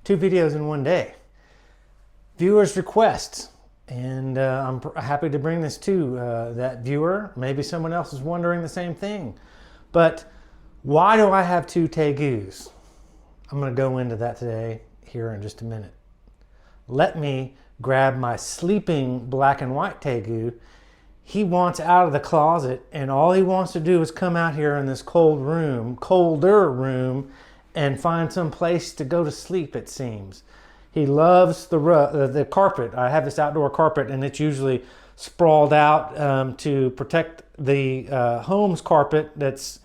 2 videos in one day. Viewers' requests. And I'm happy to bring this to that viewer. Maybe someone else is wondering the same thing. But why do I have 2 Tegus? I'm going to go into that today here in just a minute. Let me grab my sleeping black and white Tegu. He wants out of the closet, and all he wants to do is come out here in this colder room, and find some place to go to sleep, it seems. He loves the carpet. I have this outdoor carpet, and it's usually sprawled out to protect the home's carpet that's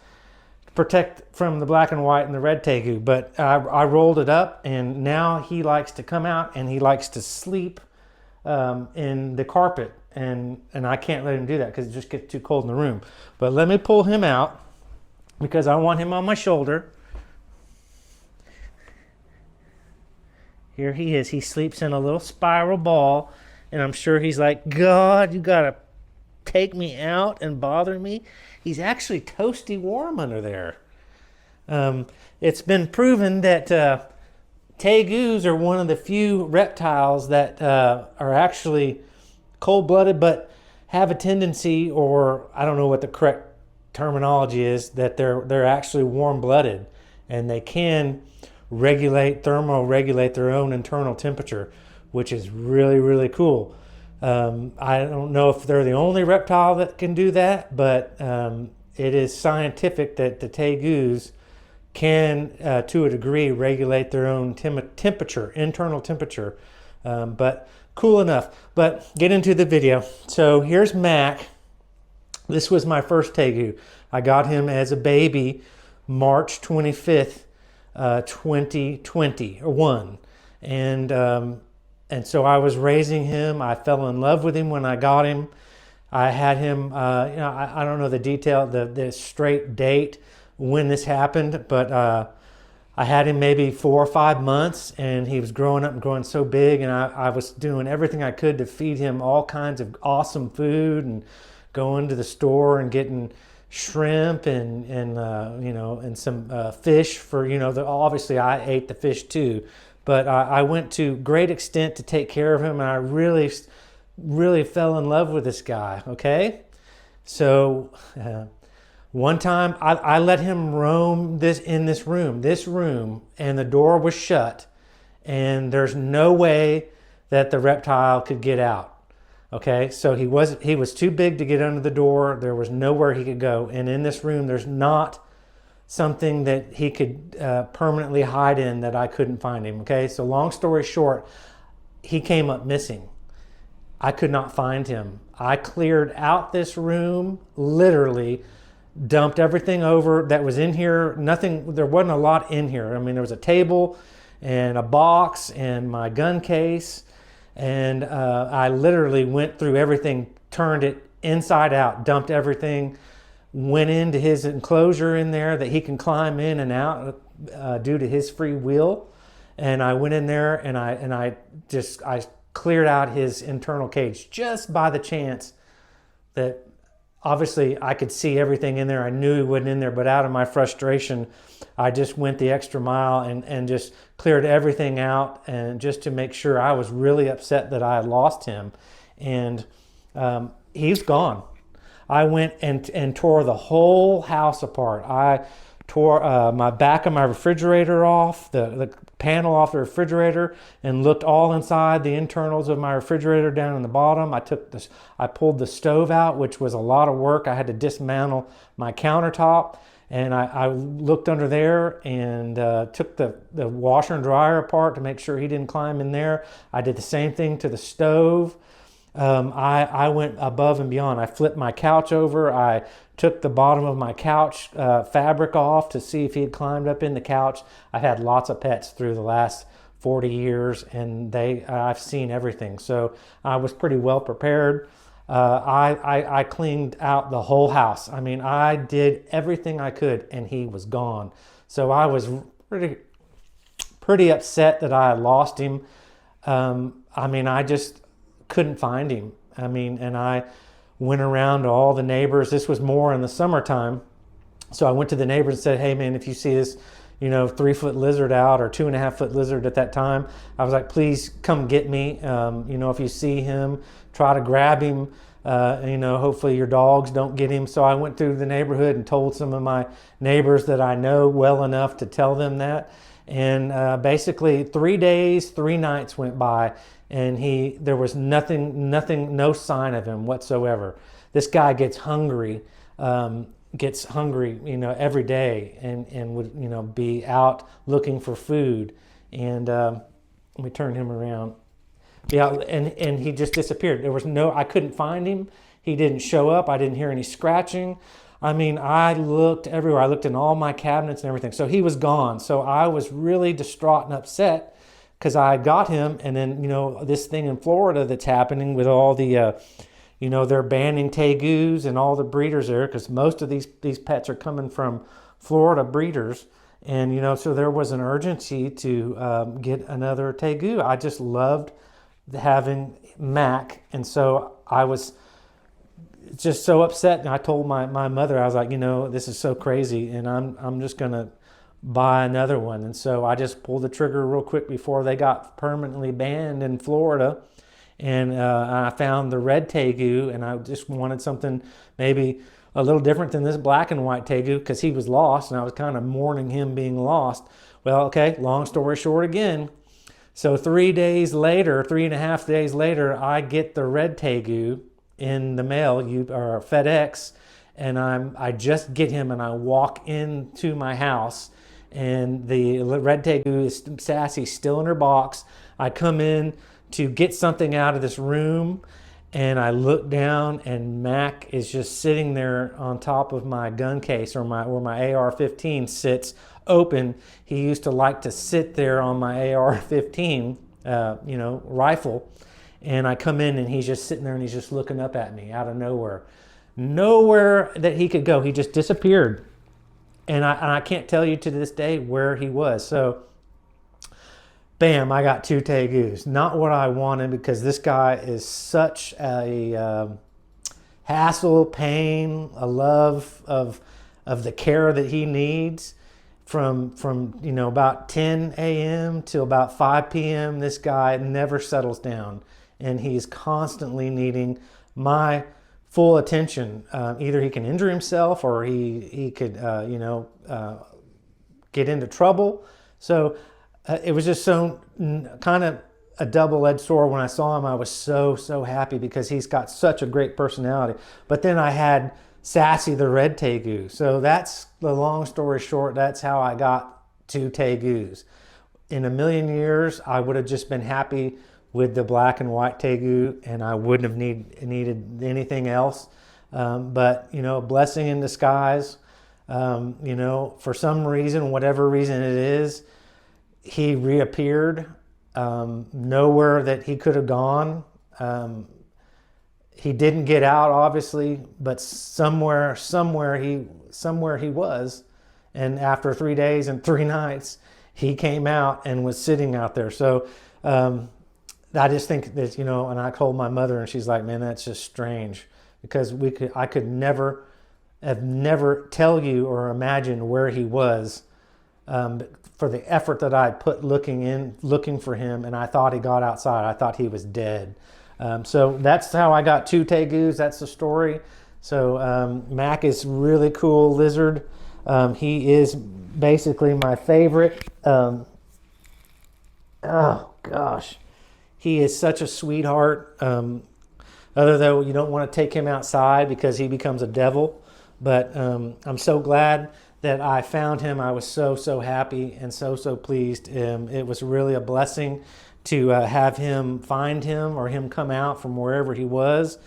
protect from the black and white and the red Tegu. But I rolled it up, and now he likes to come out and he likes to sleep in the carpet. And I can't let him do that because it just gets too cold in the room. But let me pull him out because I want him on my shoulder. Here he is. He sleeps in a little spiral ball, and I'm sure he's like, God, you gotta take me out and bother me. He's actually toasty warm under there. It's been proven that Tegus are one of the few reptiles that are actually cold-blooded, but have a tendency, or I don't know what the correct terminology is, that they're actually warm-blooded, and they can thermoregulate their own internal temperature, which is really, really cool. I don't know if they're the only reptile that can do that, but it is scientific that the Tegus can, to a degree, regulate their own internal temperature. But cool enough. But get into the video. So here's Mac. This was my first Tegu. I got him as a baby March 25th, 2021. And so I was raising him. I fell in love with him when I got him. I had him, I don't know the detail, the straight date when this happened, but I had him maybe 4 or 5 months, and he was growing up and growing so big, and I was doing everything I could to feed him all kinds of awesome food, and going to the store and getting shrimp and some fish for, obviously I ate the fish too, but I went to great extent to take care of him, and I really, really fell in love with this guy, okay? So one time I let him roam in this room, and the door was shut, and there's no way that the reptile could get out. Okay, so he was too big to get under the door. There was nowhere he could go, and in this room there's not something that he could permanently hide in that I couldn't find him. Okay, so long story short, he came up missing. I could not find him. I cleared out this room, literally dumped everything over that was in here. Nothing, there wasn't a lot in here. I mean, there was a table and a box and my gun case, and I literally went through everything, turned it inside out, dumped everything, went into his enclosure in there that he can climb in and out due to his free will. And I went in there and I cleared out his internal cage just by the chance that obviously I could see everything in there. I knew he wasn't in there, but out of my frustration, I just went the extra mile and just cleared everything out, and just to make sure. I was really upset that I had lost him, and he's gone. I went and tore the whole house apart. I tore my back of my refrigerator off, the panel off the refrigerator, and looked all inside the internals of my refrigerator down in the bottom. I pulled the stove out, which was a lot of work. I had to dismantle my countertop, and I looked under there and took the washer and dryer apart to make sure he didn't climb in there. I did the same thing to the stove. I went above and beyond. I flipped my couch over. I took the bottom of my couch fabric off to see if he had climbed up in the couch. I've had lots of pets through the last 40 years, and I've seen everything. So I was pretty well prepared. I cleaned out the whole house. I mean, I did everything I could, and he was gone. So I was pretty upset that I had lost him. I just couldn't find him. And I went around to all the neighbors. This was more in the summertime. So I went to the neighbors and said, hey man, if you see this, 3-foot lizard out, or 2.5-foot lizard at that time. I was like, please come get me. If you see him, try to grab him. Hopefully your dogs don't get him. So I went through the neighborhood and told some of my neighbors that I know well enough to tell them that. And basically 3 days, 3 nights went by, and there was nothing, no sign of him whatsoever. This guy gets hungry every day, and would, be out looking for food. And we turned him around. Yeah, and he just disappeared. I couldn't find him. He didn't show up. I didn't hear any scratching. I mean, I looked everywhere. I looked in all my cabinets and everything. So he was gone. So I was really distraught and upset because I got him. And then, this thing in Florida that's happening with all the, they're banning tegus and all the breeders there, because most of these pets are coming from Florida breeders. And, so there was an urgency to get another tegu. I just loved having Mac. And so I was just so upset, and I told my mother, I was like, this is so crazy, and I'm just gonna buy another one. And so I just pulled the trigger real quick before they got permanently banned in Florida, and I found the red tegu, and I just wanted something maybe a little different than this black and white tegu, because he was lost, and I was kind of mourning him being lost. Well, okay, long story short again. So 3 days later, 3.5 days later, I get the red tegu in the mail, or FedEx, and I just get him, and I walk into my house, and the red tegu is Sassy still in her box. I come in to get something out of this room, and I look down, and Mac is just sitting there on top of my gun case, or where my AR-15 sits open. He used to like to sit there on my AR-15 rifle. And I come in, and he's just sitting there, and he's just looking up at me out of nowhere. Nowhere that he could go. He just disappeared. And I can't tell you to this day where he was. So, bam, I got 2 tegus. Not what I wanted, because this guy is such a hassle, pain, a love of the care that he needs. From about 10 a.m. till about 5 p.m., this guy never settles down. And he's constantly needing my full attention. Either he can injure himself, or he could, get into trouble. So it was just so kind of a double-edged sword. When I saw him, I was so happy, because he's got such a great personality. But then I had Sassy the red tegu. So that's the long story short. That's how I got 2 tegus. In a million years, I would have just been happy with the black and white tegu, and I wouldn't have needed anything else. But blessing in disguise. For some reason, whatever reason it is, he reappeared nowhere that he could have gone. He didn't get out, obviously, but somewhere he was. And after 3 days and 3 nights, he came out and was sitting out there. So I just think that, and I told my mother, and she's like, man, that's just strange, because I could never tell you or imagine where he was, for the effort that I put looking for him, and I thought he got outside. I thought he was dead. So that's how I got 2 tegus. That's the story. So Mac is really cool lizard. He is basically my favorite. Oh gosh, he is such a sweetheart. Other though, you don't want to take him outside because he becomes a devil. But I'm so glad that I found him. I was so happy and so pleased. It was really a blessing to have him find him, or him come out from wherever he was.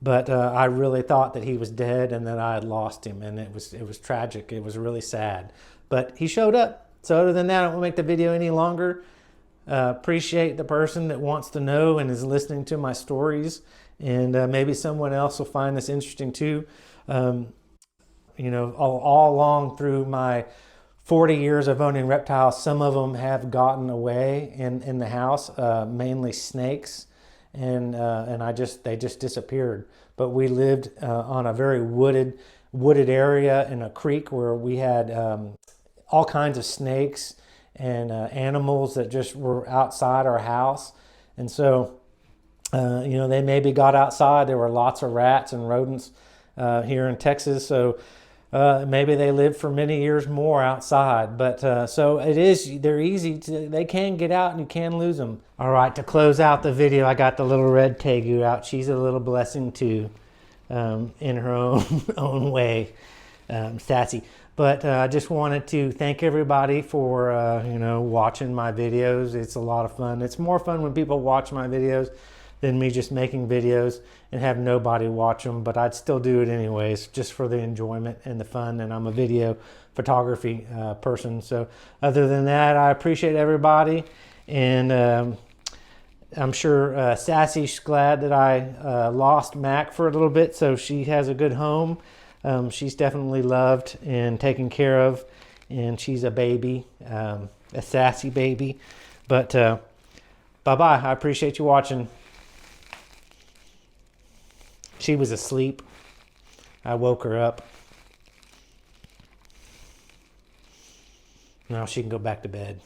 But I really thought that he was dead and that I had lost him, and it was tragic. It was really sad. But he showed up. So other than that, I won't make the video any longer. Appreciate the person that wants to know and is listening to my stories, and maybe someone else will find this interesting too. All along through my 40 years of owning reptiles, some of them have gotten away in the house, mainly snakes, and they just disappeared. But we lived on a very wooded area in a creek where we had all kinds of snakes and animals that just were outside our house. And so, they maybe got outside. There were lots of rats and rodents here in Texas. So maybe they lived for many years more outside. But they're easy they can get out and you can lose them. All right, to close out the video, I got the little red tegu out. She's a little blessing too, in her own way, sassy. But I just wanted to thank everybody for watching my videos. It's a lot of fun. It's more fun when people watch my videos than me just making videos and have nobody watch them. But I'd still do it anyways, just for the enjoyment and the fun. And I'm a video photography person. So other than that, I appreciate everybody. And I'm sure Sassy's glad that I lost Mac for a little bit, so she has a good home. She's definitely loved and taken care of, and she's a baby, a sassy baby. But bye-bye. I appreciate you watching. She was asleep. I woke her up. Now she can go back to bed.